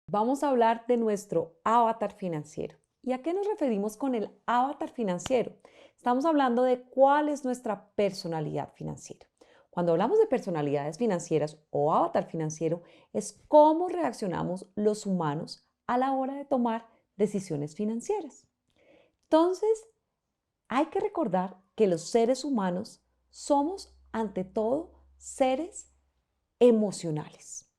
Vamos a hablar de nuestro avatar financiero. ¿Y a qué nos referimos con el avatar financiero? Estamos hablando de cuál es nuestra personalidad financiera. Cuando hablamos de personalidades financieras o avatar financiero, es cómo reaccionamos los humanos a la hora de tomar decisiones financieras. Entonces, hay que recordar que los seres humanos somos, ante todo, seres emocionales.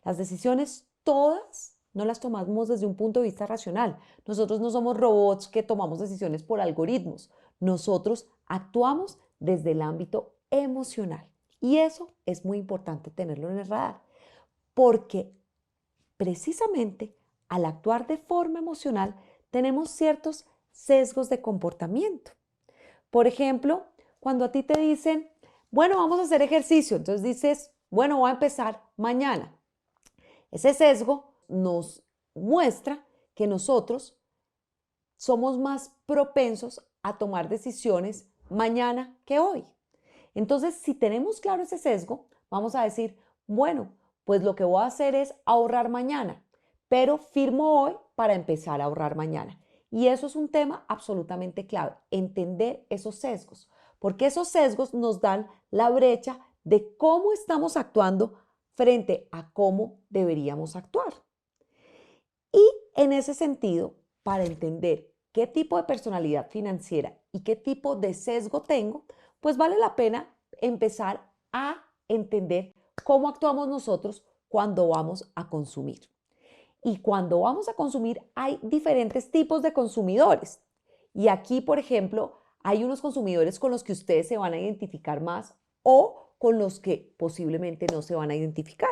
Las decisiones todas no las tomamos desde un punto de vista racional. Nosotros no somos robots que tomamos decisiones por algoritmos. Nosotros actuamos desde el ámbito emocional. Y eso es muy importante tenerlo en el radar, porque precisamente al actuar de forma emocional tenemos ciertos sesgos de comportamiento. Por ejemplo, cuando a ti te dicen, bueno, vamos a hacer ejercicio, entonces dices, bueno, voy a empezar mañana. Ese sesgo nos muestra que nosotros somos más propensos a tomar decisiones mañana que hoy. Entonces, si tenemos claro ese sesgo, vamos a decir, bueno, pues lo que voy a hacer es ahorrar mañana, pero firmo hoy para empezar a ahorrar mañana. Y eso es un tema absolutamente clave, entender esos sesgos, porque esos sesgos nos dan la brecha de cómo estamos actuando frente a cómo deberíamos actuar. Y en ese sentido, para entender qué tipo de personalidad financiera y qué tipo de sesgo tengo, pues vale la pena empezar a entender cómo actuamos nosotros cuando vamos a consumir. Y cuando vamos a consumir hay diferentes tipos de consumidores. Y aquí, por ejemplo, hay unos consumidores con los que ustedes se van a identificar más o con los que posiblemente no se van a identificar.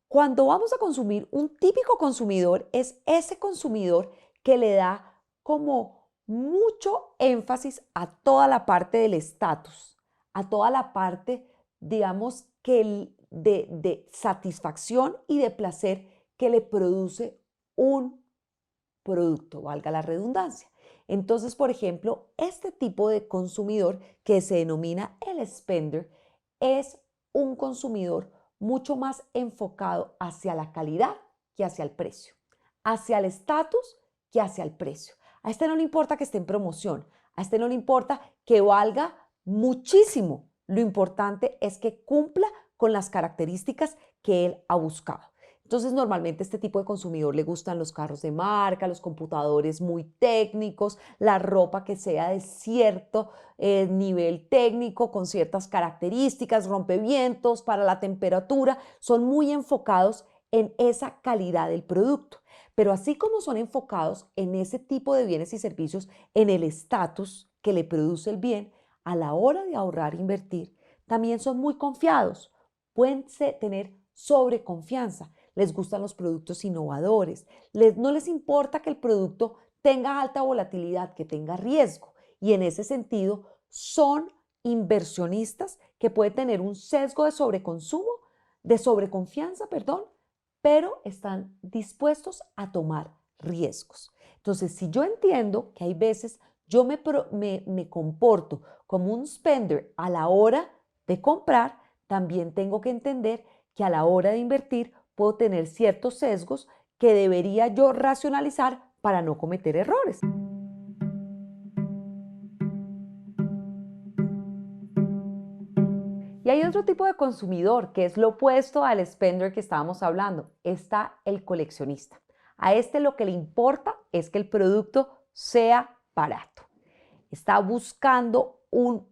Cuando vamos a consumir, un típico consumidor es ese consumidor que le da como mucho énfasis a toda la parte del estatus, a toda la parte, digamos, que de satisfacción y de placer que le produce un producto, valga la redundancia. Entonces, por ejemplo, este tipo de consumidor que se denomina el spender es un consumidor mucho más enfocado hacia la calidad que hacia el precio, hacia el estatus que hacia el precio. A este no le importa que esté en promoción, a este no le importa que valga muchísimo. Lo importante es que cumpla con las características que él ha buscado. Entonces, normalmente a este tipo de consumidor le gustan los carros de marca, los computadores muy técnicos, la ropa que sea de cierto nivel técnico, con ciertas características, rompevientos para la temperatura, son muy enfocados en esa calidad del producto. Pero así como son enfocados en ese tipo de bienes y servicios, en el estatus que le produce el bien, a la hora de ahorrar e invertir, también son muy confiados, pueden tener sobreconfianza. Les gustan los productos innovadores, no les importa que el producto tenga alta volatilidad, que tenga riesgo, y en ese sentido son inversionistas que pueden tener un sesgo de sobreconsumo, de sobreconfianza, perdón, pero están dispuestos a tomar riesgos. Entonces, si yo entiendo que hay veces yo me comporto como un spender a la hora de comprar, también tengo que entender que a la hora de invertir puedo tener ciertos sesgos que debería yo racionalizar para no cometer errores. Y hay otro tipo de consumidor que es lo opuesto al spender que estábamos hablando. Está el coleccionista. A este lo que le importa es que el producto sea barato. Está buscando un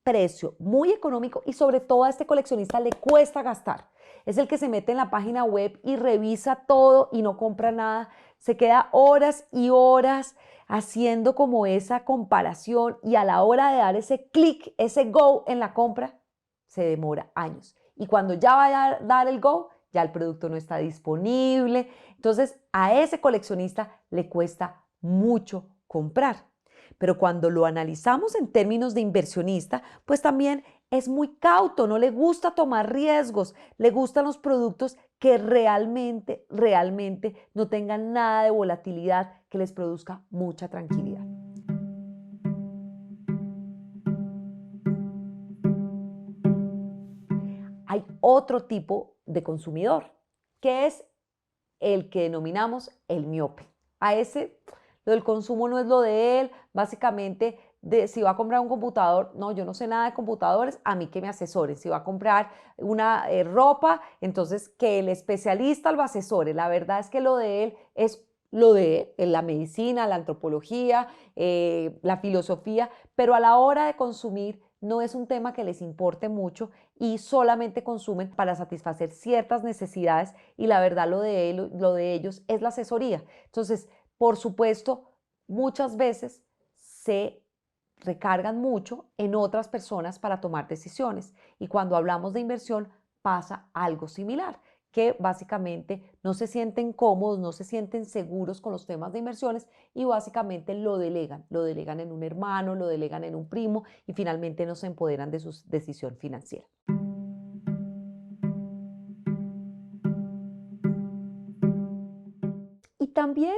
precio muy económico y sobre todo a este coleccionista le cuesta gastar. Es el que se mete en la página web y revisa todo y no compra nada. Se queda horas y horas haciendo como esa comparación y a la hora de dar ese clic, ese go en la compra, se demora años. Y cuando ya va a dar el go, ya el producto no está disponible. Entonces a ese coleccionista le cuesta mucho comprar. Pero cuando lo analizamos en términos de inversionista, pues también es muy cauto, no le gusta tomar riesgos, le gustan los productos que realmente no tengan nada de volatilidad, que les produzca mucha tranquilidad. Hay otro tipo de consumidor, que es el que denominamos el miope. A ese, lo del consumo no es lo de él, básicamente, si va a comprar un computador, no, yo no sé nada de computadores, a mí que me asesoren. Si va a comprar una ropa, entonces que el especialista lo asesore. La verdad es que lo de él es lo de él, la medicina, la antropología, la filosofía, pero a la hora de consumir no es un tema que les importe mucho y solamente consumen para satisfacer ciertas necesidades y la verdad lo de ellos es la asesoría. Entonces, por supuesto, muchas veces se recargan mucho en otras personas para tomar decisiones y cuando hablamos de inversión pasa algo similar, que básicamente no se sienten cómodos, no se sienten seguros con los temas de inversiones y básicamente lo delegan en un hermano, lo delegan en un primo y finalmente no se empoderan de su decisión financiera. Y también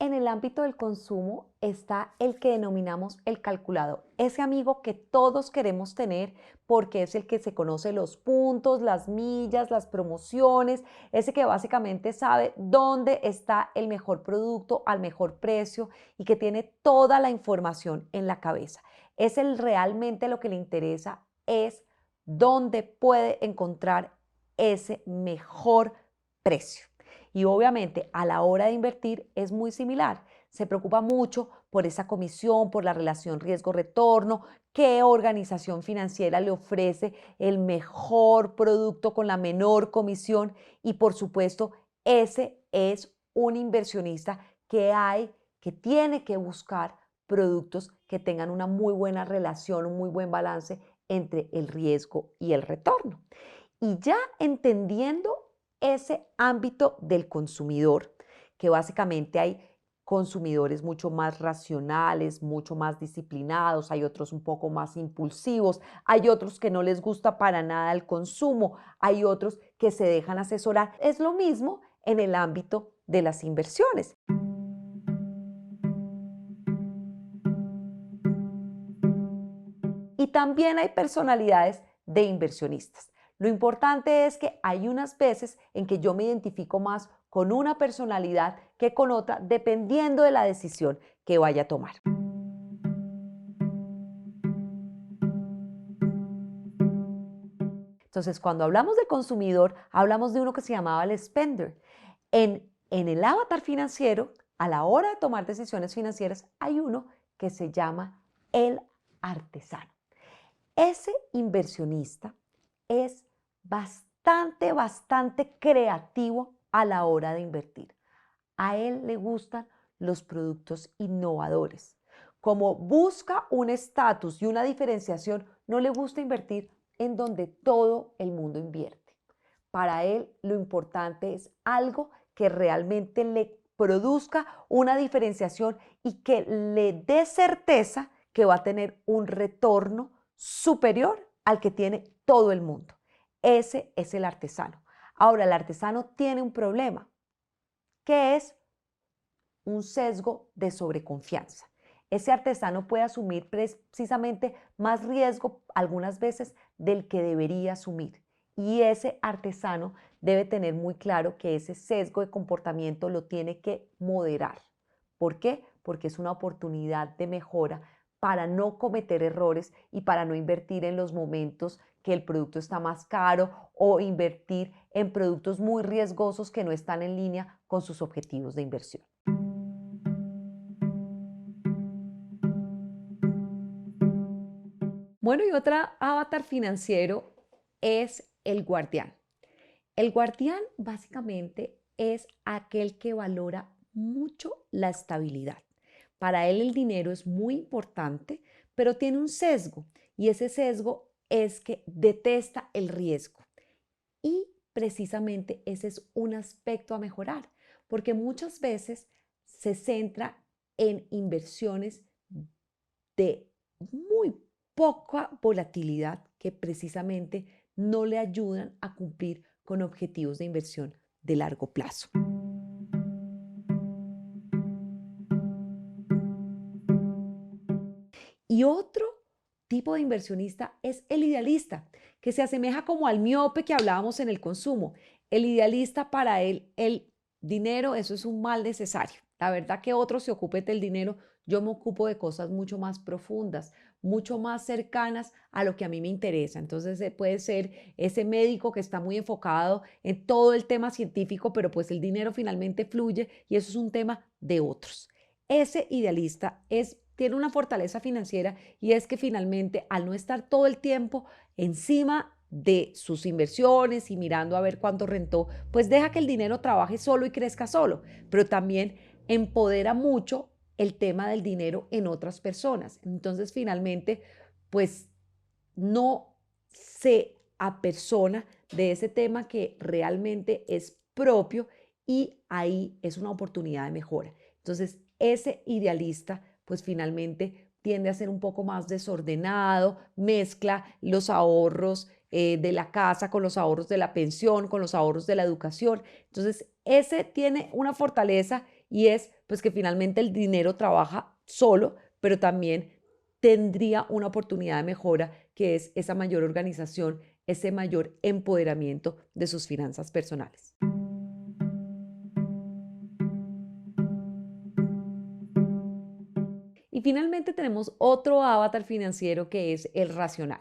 en el ámbito del consumo está el que denominamos el calculador, ese amigo que todos queremos tener porque es el que se conoce los puntos, las millas, las promociones, ese que básicamente sabe dónde está el mejor producto al mejor precio y que tiene toda la información en la cabeza. Es el realmente lo que le interesa es dónde puede encontrar ese mejor precio. Y obviamente a la hora de invertir es muy similar. Se preocupa mucho por esa comisión, por la relación riesgo-retorno, qué organización financiera le ofrece el mejor producto con la menor comisión y por supuesto ese es un inversionista que tiene que buscar productos que tengan una muy buena relación, un muy buen balance entre el riesgo y el retorno. Y ya entendiendo ese ámbito del consumidor, que básicamente hay consumidores mucho más racionales, mucho más disciplinados, hay otros un poco más impulsivos, hay otros que no les gusta para nada el consumo, hay otros que se dejan asesorar. Es lo mismo en el ámbito de las inversiones. Y también hay personalidades de inversionistas. Lo importante es que hay unas veces en que yo me identifico más con una personalidad que con otra, dependiendo de la decisión que vaya a tomar. Entonces, cuando hablamos de consumidor, hablamos de uno que se llamaba el spender. En el avatar financiero, a la hora de tomar decisiones financieras, hay uno que se llama el artesano. Ese inversionista es bastante creativo a la hora de invertir. A él le gustan los productos innovadores. Como busca un estatus y una diferenciación, no le gusta invertir en donde todo el mundo invierte. Para él lo importante es algo que realmente le produzca una diferenciación y que le dé certeza que va a tener un retorno superior al que tiene todo el mundo. Ese es el artesano. Ahora, el artesano tiene un problema, que es un sesgo de sobreconfianza. Ese artesano puede asumir precisamente más riesgo algunas veces del que debería asumir. Y ese artesano debe tener muy claro que ese sesgo de comportamiento lo tiene que moderar. ¿Por qué? Porque es una oportunidad de mejora para no cometer errores y para no invertir en los momentos que el producto está más caro o invertir en productos muy riesgosos que no están en línea con sus objetivos de inversión. Bueno, y otra avatar financiero es el guardián. El guardián básicamente es aquel que valora mucho la estabilidad. Para él el dinero es muy importante, pero tiene un sesgo y ese sesgo es que detesta el riesgo. Y precisamente ese es un aspecto a mejorar, porque muchas veces se centra en inversiones de muy poca volatilidad que precisamente no le ayudan a cumplir con objetivos de inversión de largo plazo. Y otro tipo de inversionista es el idealista, que se asemeja como al miope que hablábamos en el consumo. El idealista, para él, el dinero, eso es un mal necesario. La verdad que otro se ocupe del dinero, yo me ocupo de cosas mucho más profundas, mucho más cercanas a lo que a mí me interesa. Entonces puede ser ese médico que está muy enfocado en todo el tema científico, pero pues el dinero finalmente fluye y eso es un tema de otros. Ese idealista tiene una fortaleza financiera y es que finalmente, al no estar todo el tiempo encima de sus inversiones y mirando a ver cuánto rentó, pues deja que el dinero trabaje solo y crezca solo, pero también empodera mucho el tema del dinero en otras personas. Entonces, finalmente, pues no se apersona de ese tema que realmente es propio y ahí es una oportunidad de mejora. Entonces, ese idealista, pues finalmente tiende a ser un poco más desordenado, mezcla los ahorros de la casa con los ahorros de la pensión, con los ahorros de la educación. Entonces, ese tiene una fortaleza y es pues que finalmente el dinero trabaja solo, pero también tendría una oportunidad de mejora que es esa mayor organización, ese mayor empoderamiento de sus finanzas personales. Y finalmente tenemos otro avatar financiero que es el racional.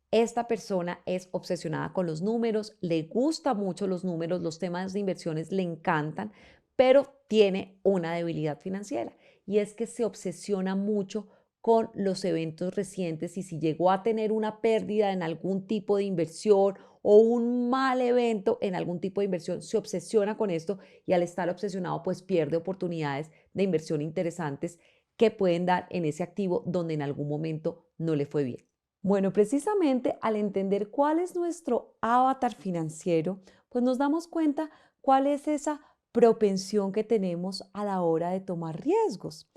Esta persona es obsesionada con los números, le gusta mucho los números, los temas de inversiones le encantan, pero tiene una debilidad financiera y es que se obsesiona mucho con los eventos recientes y si llegó a tener una pérdida en algún tipo de inversión o un mal evento en algún tipo de inversión, se obsesiona con esto y al estar obsesionado pues pierde oportunidades de inversión interesantes que pueden dar en ese activo donde en algún momento no le fue bien. Bueno, precisamente al entender cuál es nuestro avatar financiero, pues nos damos cuenta cuál es esa propensión que tenemos a la hora de tomar riesgos.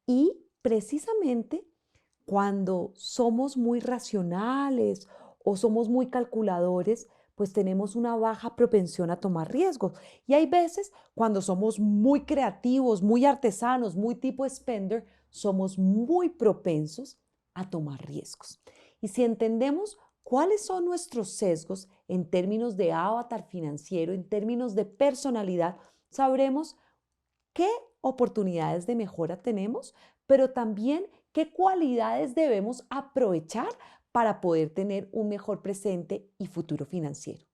Y precisamente cuando somos muy racionales o somos muy calculadores, pues tenemos una baja propensión a tomar riesgos. Y hay veces cuando somos muy creativos, muy artesanos, muy tipo spender, somos muy propensos a tomar riesgos. Y si entendemos cuáles son nuestros sesgos en términos de avatar financiero, en términos de personalidad, sabremos qué oportunidades de mejora tenemos, pero también qué cualidades debemos aprovechar para poder tener un mejor presente y futuro financiero.